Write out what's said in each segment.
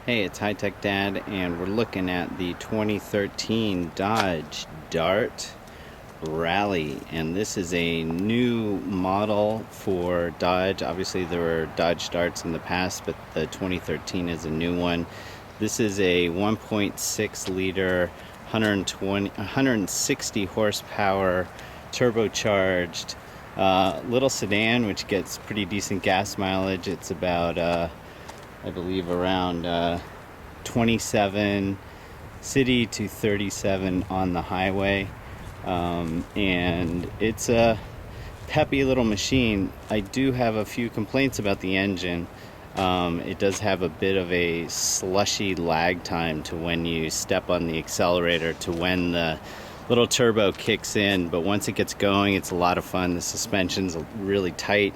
Hey, it's HighTechDad, and we're looking at the 2013 Dodge Dart Rallye, and this is a new model for Dodge. Obviously there were Dodge Darts in the past, but the 2013 is a new one. This is a 1.6 liter 160 horsepower turbocharged little sedan, which gets pretty decent gas mileage. It's about I believe around 27 city to 37 on the highway, and it's a peppy little machine. I do have a few complaints about the engine. It does have a bit of a slushy lag time to when you step on the accelerator to when the little turbo kicks in, but once it gets going, it's a lot of fun. The suspension's really tight.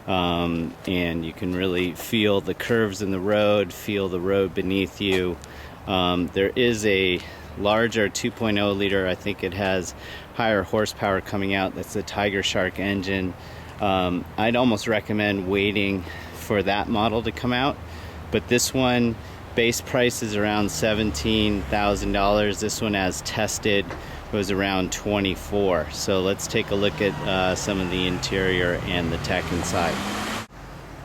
And you can really feel the curves in the road, feel the road beneath you. There is a larger 2.0 liter. I think it has higher horsepower coming out. That's the Tiger Shark engine. I'd almost recommend waiting for that model to come out, but this one, base price is around $17,000. This one, as tested, was around 24. So let's take a look at some of the interior and the tech inside.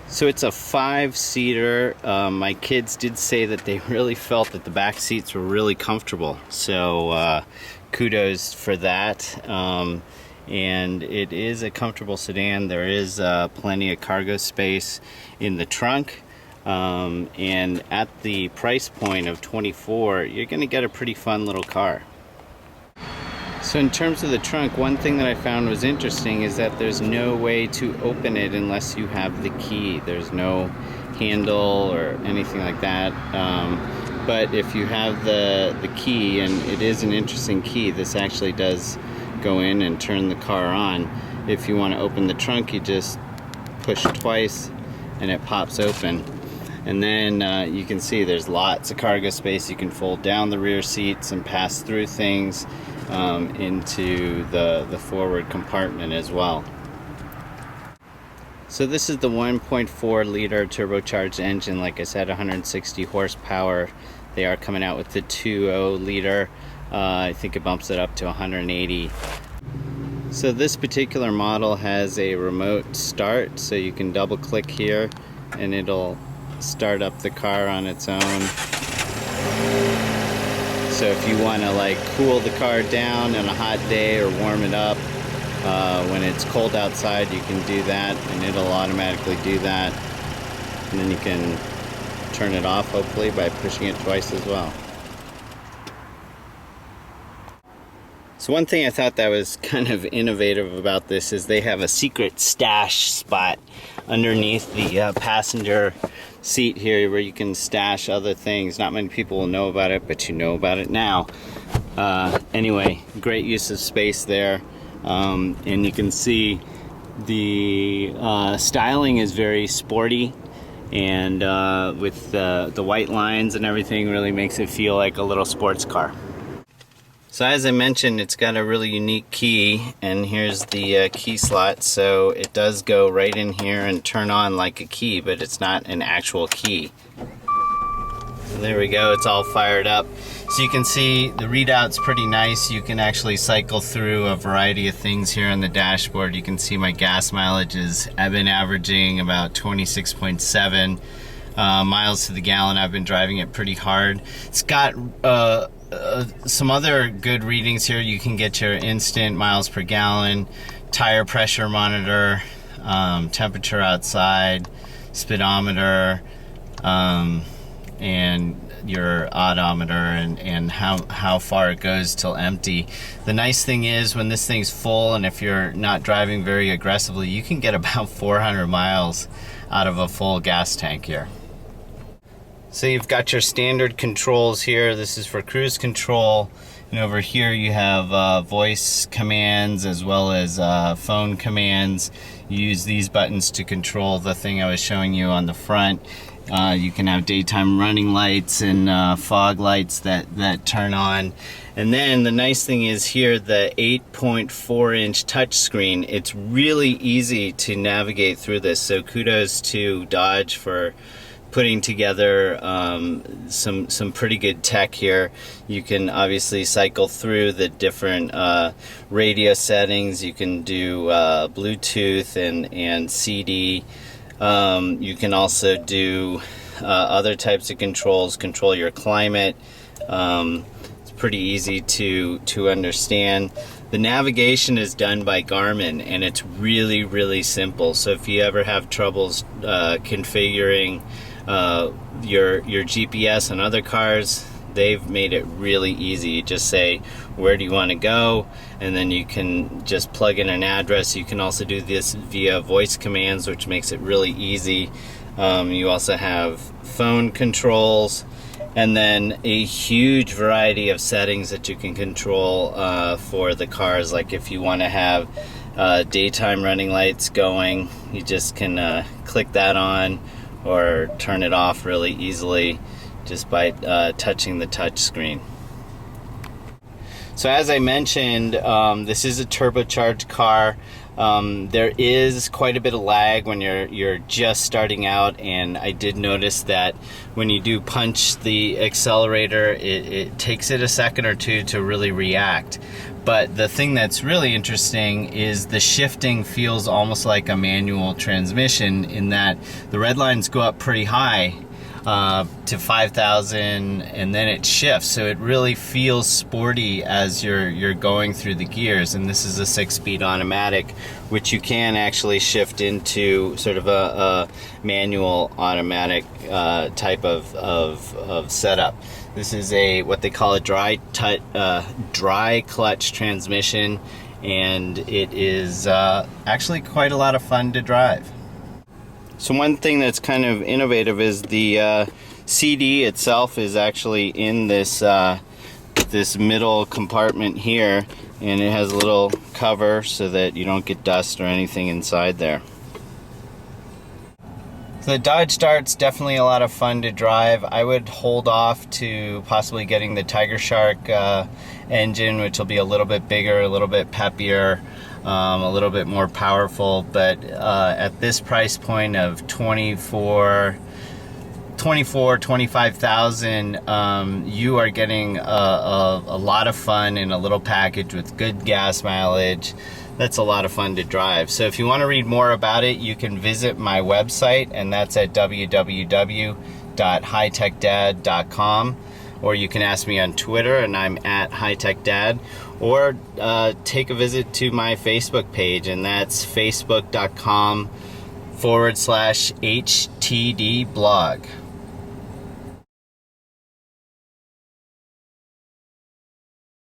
So it's a 5-seater. My kids did say that they really felt that the back seats were really comfortable, so kudos for that. And it is a comfortable sedan. There is plenty of cargo space in the trunk. And at the price point of 24, you're going to get a pretty fun little car. So in terms of the trunk, one thing that I found was interesting is that there's no way to open it unless you have the key. There's no handle or anything like that. But if you have the key, and it is an interesting key, this actually does go in and turn the car on. If you want to open the trunk, you just push twice and it pops open. And then you can see there's lots of cargo space. You can fold down the rear seats and pass through things into the forward compartment as well. So this is the 1.4 liter turbocharged engine. Like I said, 160 horsepower. They are coming out with the 2.0 liter. I think it bumps it up to 180. So this particular model has a remote start, so you can double click here and it'll start up the car on its own. So if you want to like cool the car down on a hot day or warm it up when it's cold outside, you can do that and it'll automatically do that. And then you can turn it off, hopefully, by pushing it twice as well. So one thing I thought that was kind of innovative about this is they have a secret stash spot underneath the passenger seat here where you can stash other things. Not many people will know about it, but you know about it now. Anyway, great use of space there. And you can see the styling is very sporty, and with the white lines and everything really makes it feel like a little sports car. So as I mentioned, it's got a really unique key, and here's the key slot. So it does go right in here and turn on like a key, but it's not an actual key. So there we go, it's all fired up. So you can see the readout's pretty nice. You can actually cycle through a variety of things here on the dashboard. You can see my gas mileage I've been averaging about 26.7 miles to the gallon. I've been driving it pretty hard. It's got some other good readings here. You can get your instant miles per gallon, tire pressure monitor, temperature outside, speedometer, and your odometer, and how far it goes till empty. The nice thing is when this thing's full, and if you're not driving very aggressively, you can get about 400 miles out of a full gas tank here. So you've got your standard controls here. This is for cruise control, and over here you have voice commands as well as phone commands. You use these buttons to control the thing I was showing you on the front. You can have daytime running lights and fog lights that turn on. And then the nice thing is here, the 8.4-inch touchscreen. It's really easy to navigate through this, so kudos to Dodge for putting together some pretty good tech here. You can obviously cycle through the different radio settings. You can do Bluetooth and CD. You can also do other types of controls, control your climate. It's pretty easy to understand. The navigation is done by Garmin, and it's really, really simple. So if you ever have troubles configuring your GPS on other cars, they've made it really easy. You just say, where do you want to go? And then you can just plug in an address. You can also do this via voice commands, which makes it really easy. You also have phone controls, and then a huge variety of settings that you can control for the cars. Like if you want to have daytime running lights going, you just can click that on or turn it off really easily just by touching the touch screen. So as I mentioned, this is a turbocharged car. There is quite a bit of lag when you're just starting out, and I did notice that when you do punch the accelerator, it takes it a second or two to really react. But the thing that's really interesting is the shifting feels almost like a manual transmission, in that the red lines go up pretty high to 5,000, and then it shifts, so it really feels sporty as you're going through the gears. And this is a 6-speed automatic, which you can actually shift into sort of a manual automatic type of setup. This is what they call a dry clutch transmission, and it is actually quite a lot of fun to drive. So one thing that's kind of innovative is the CD itself is actually in this this middle compartment here, and it has a little cover so that you don't get dust or anything inside there. So the Dodge Start's definitely a lot of fun to drive. I would hold off to possibly getting the Tiger Shark engine, which will be a little bit bigger, a little bit peppier, a little bit more powerful. But at this price point of 25,000, you are getting a lot of fun in a little package with good gas mileage. That's a lot of fun to drive. So if you want to read more about it, you can visit my website, and that's at www.hightechdad.com, or you can ask me on Twitter, and I'm at HighTechDad, or take a visit to my Facebook page, and that's facebook.com/HTD blog.